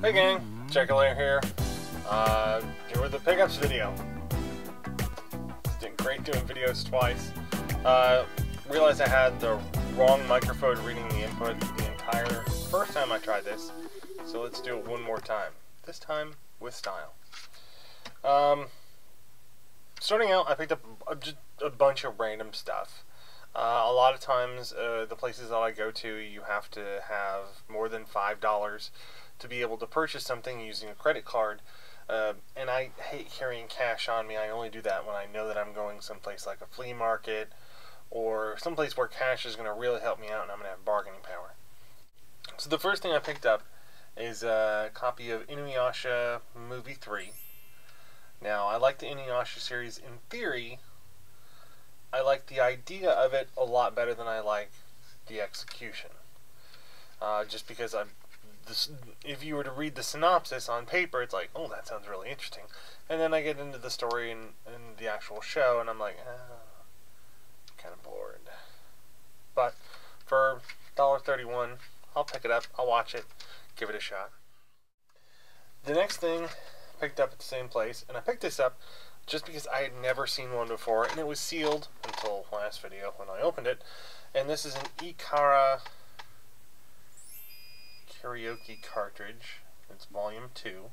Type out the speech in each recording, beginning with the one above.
Hey gang, Layer here. Here with the pickups video. Did great doing videos twice. Realized I had the wrong microphone reading the input the entire first time I tried this, so let's do it one more time. This time with style. Starting out, I picked up just a bunch of random stuff. A lot of times, the places that I go to, you have to have more than $5 to be able to purchase something using a credit card. And I hate carrying cash on me. I only do that when I know that I'm going someplace like a flea market or someplace where cash is going to really help me out and I'm going to have bargaining power. So the first thing I picked up is a copy of Inuyasha Movie 3. Now, I like the Inuyasha series in theory. I like the idea of it a lot better than I like the execution. Just because if you were to read the synopsis on paper, it's like, oh, that sounds really interesting. And then I get into the story and the actual show, and I'm like, kind of bored. But for $1.31, I'll pick it up, I'll watch it, give it a shot. The next thing I picked up at the same place, and I picked this up just because I had never seen one before, and it was sealed until last video when I opened it. And this is an Karaoke Cartridge. It's volume 2.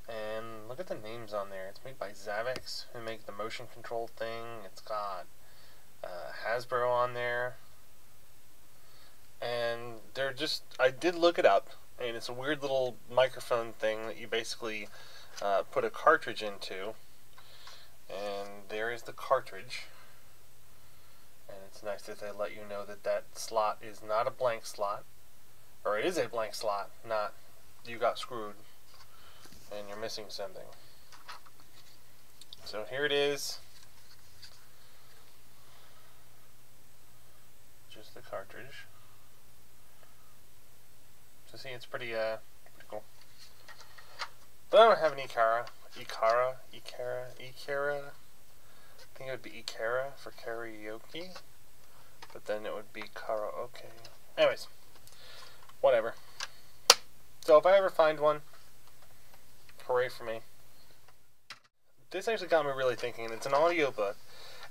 And look at the names on there. It's made by Zavix, who make the motion control thing. It's got Hasbro on there. And they're just, I did look it up, and it's a weird little microphone thing that you basically put a cartridge into. And there is the cartridge. And it's nice that they let you know that that slot is not a blank slot. Or it is a blank slot, not you got screwed and you're missing something. So here it is. Just the cartridge. So see, it's pretty cool. But I don't have an Ikara. I think it would be Ikara for karaoke. But then it would be karaoke. Anyways. Whatever. So if I ever find one, hooray for me. This actually got me really thinking. It's an audiobook,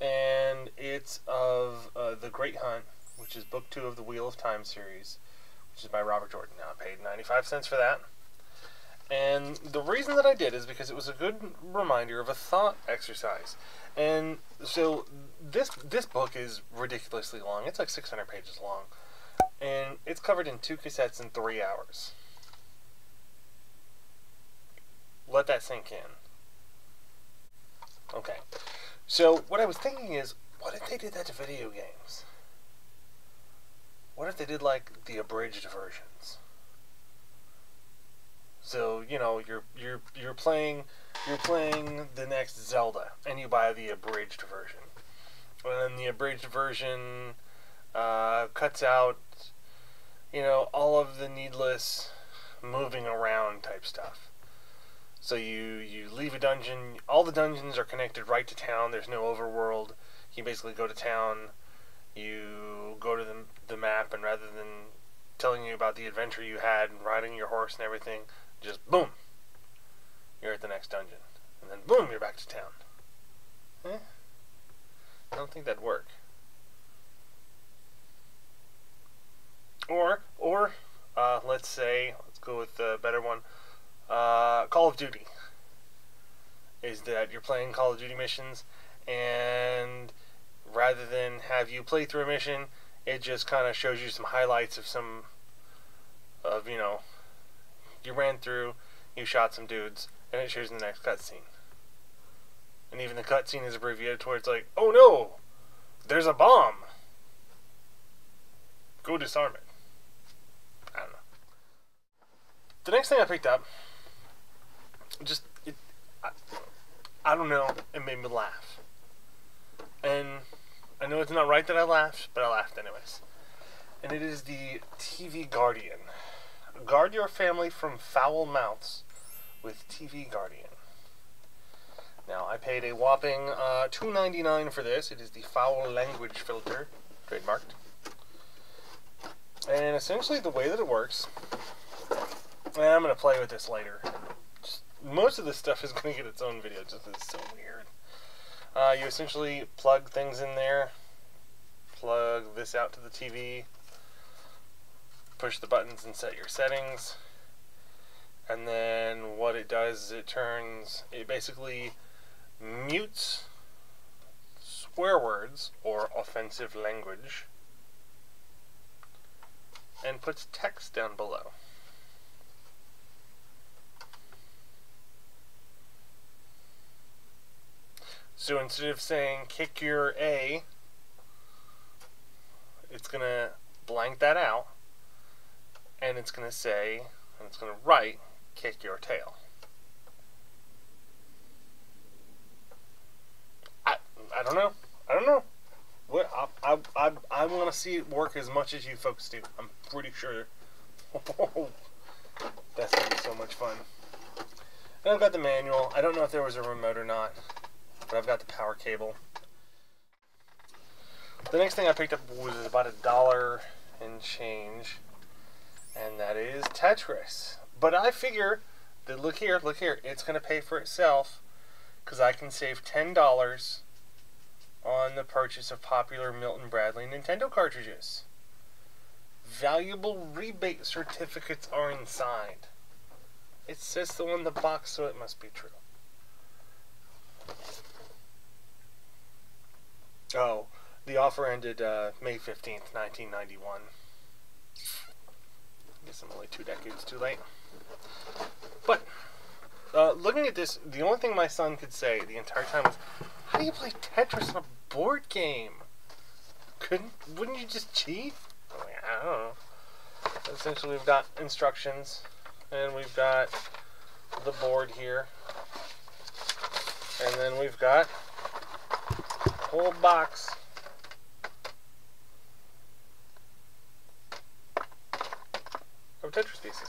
and it's of The Great Hunt, which is book 2 of the Wheel of Time series, which is by Robert Jordan. Now, I paid 95 cents for that. And the reason that I did is because it was a good reminder of a thought exercise. And so this book is ridiculously long. It's like 600 pages long. And it's covered in 2 cassettes in 3 hours. Let that sink in. Okay. So, what I was thinking is, what if they did that to video games? What if they did, like, the abridged versions? So, you know, you're playing the next Zelda, and you buy the abridged version. And then the abridged version cuts out, you know, all of the needless moving around type stuff. So you leave a dungeon, all the dungeons are connected right to town, there's no overworld. You basically go to town, you go to the map, and rather than telling you about the adventure you had and riding your horse and everything, just boom, you're at the next dungeon. And then boom, you're back to town. I don't think that'd work. Or let's go with the better one. Call of Duty. Is that you're playing Call of Duty missions, and rather than have you play through a mission, it just kind of shows you some highlights of you know, you ran through, you shot some dudes, and it shows you the next cutscene. And even the cutscene is abbreviated towards like, oh no, there's a bomb. Go disarm it. I don't know. The next thing I picked up, I don't know, it made me laugh. And I know it's not right that I laughed, but I laughed anyways. And it is the TV Guardian. Guard your family from foul mouths with TV Guardian. Now, I paid a whopping $2.99 for this. It is the foul language filter, trademarked. And essentially the way that it works And I'm going to play with this later. Most of this stuff is going to get its own video, just 'cause it's so weird. You essentially plug things in there, plug this out to the TV, push the buttons and set your settings, and then what it does is it basically mutes swear words or offensive language and puts text down below. So instead of saying kick your A, it's going to blank that out, and it's going to say, and it's going to write, kick your tail. I don't know. I don't know. What I want to see it work as much as you folks do. I'm pretty sure. That's going to be so much fun. And I've got the manual. I don't know if there was a remote or not, but I've got the power cable. The next thing I picked up was about $1 and change, and that is Tetris. But I figure that look here, it's going to pay for itself because I can save $10 on the purchase of popular Milton Bradley Nintendo cartridges. Valuable rebate certificates are inside. It says so on the box, so it must be true. Oh, the offer ended May 15th, 1991. I guess I'm only 2 decades too late. But, looking at this, the only thing my son could say the entire time was, how do you play Tetris on a board game? Wouldn't you just cheat? I don't know. Essentially, we've got instructions, and we've got the board here, and then we've got a whole box of Tetris pieces.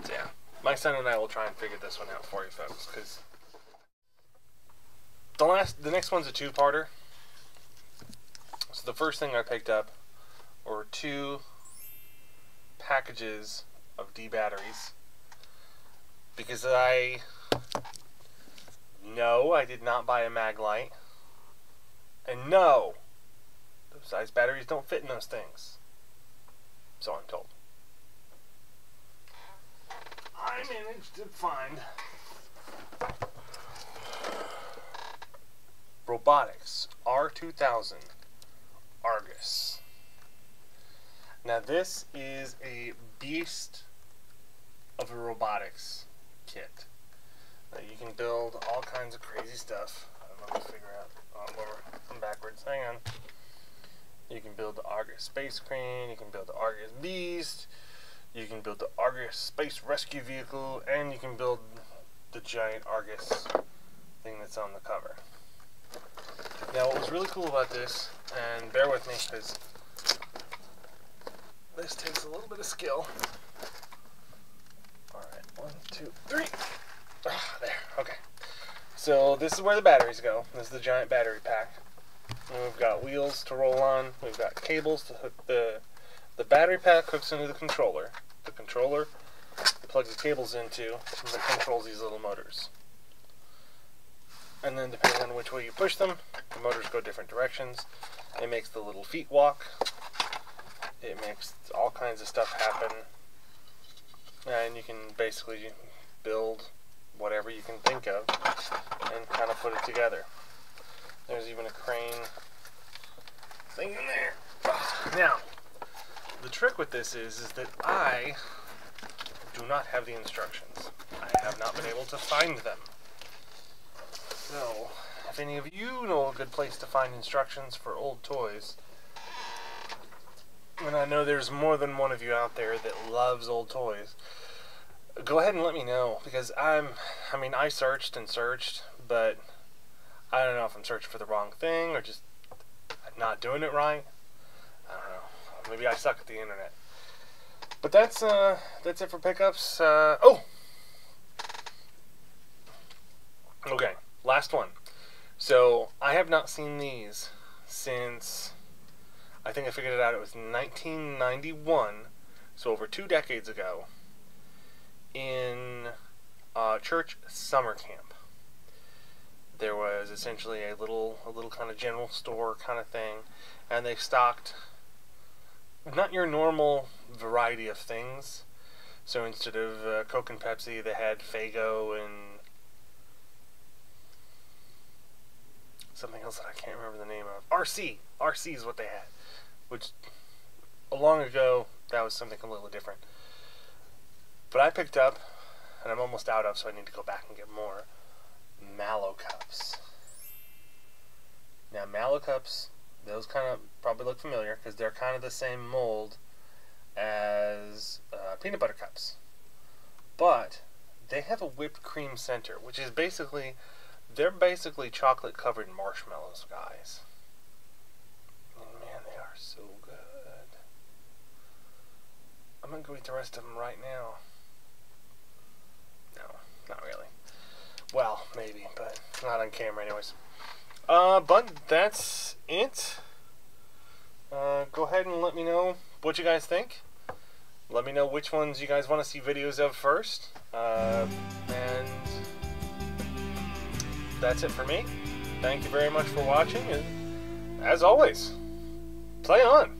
So yeah, my son and I will try and figure this one out for you folks, because the next one's a two-parter. So the first thing I picked up were 2 packages of D batteries, because I did not buy a mag light, and no, those size batteries don't fit in those things, so I'm told. I managed to find Robotics R2000 Argus. Now this is a beast of a robotics kit. Now you can build all kinds of crazy stuff. Let me figure out. I'm backwards. Hang on. You can build the Argus Space Crane. You can build the Argus Beast. You can build the Argus Space Rescue Vehicle, and you can build the giant Argus thing that's on the cover. Now, what was really cool about this, and bear with me because this takes a little bit of skill. Alright, 1, 2, 3. There, okay. So, this is where the batteries go. This is the giant battery pack. And we've got wheels to roll on. We've got cables to hook the battery pack hooks into the controller. The controller plugs the cables into, and it controls these little motors. And then depending on which way you push them, the motors go different directions. It makes the little feet walk. It makes all kinds of stuff happen. And you can basically build whatever you can think of and kind of put it together. There's even a crane thing in there. Now, the trick with this is that I do not have the instructions. I have not been able to find them. So, if any of you know a good place to find instructions for old toys, and I know there's more than one of you out there that loves old toys, go ahead and let me know, because I searched and searched, but I don't know if I'm searching for the wrong thing or just not doing it right. I don't know. Maybe I suck at the internet. But that's it for pickups. Okay, last one. So I have not seen these since I think I figured it out. It was 1991 So over 2 decades ago, in church summer camp, there was essentially a little kind of general store kind of thing, and they stocked not your normal variety of things. So instead of Coke and Pepsi, they had Faygo and something else that I can't remember the name of. RC is what they had, which long ago that was something completely different. But I picked up, and I'm almost out of, so I need to go back and get more, Mallow Cups. Now Mallow Cups, those kind of probably look familiar because they're kind of the same mold as peanut butter cups, but they have a whipped cream center, which is basically, they're basically chocolate covered marshmallows, guys. And man, they are so good. I'm gonna go eat the rest of them right now. No, not really. Well, maybe, but not on camera anyways. But that's it. Go ahead and let me know what you guys think. Let me know which ones you guys want to see videos of first. And that's it for me. Thank you very much for watching, and as always, play on!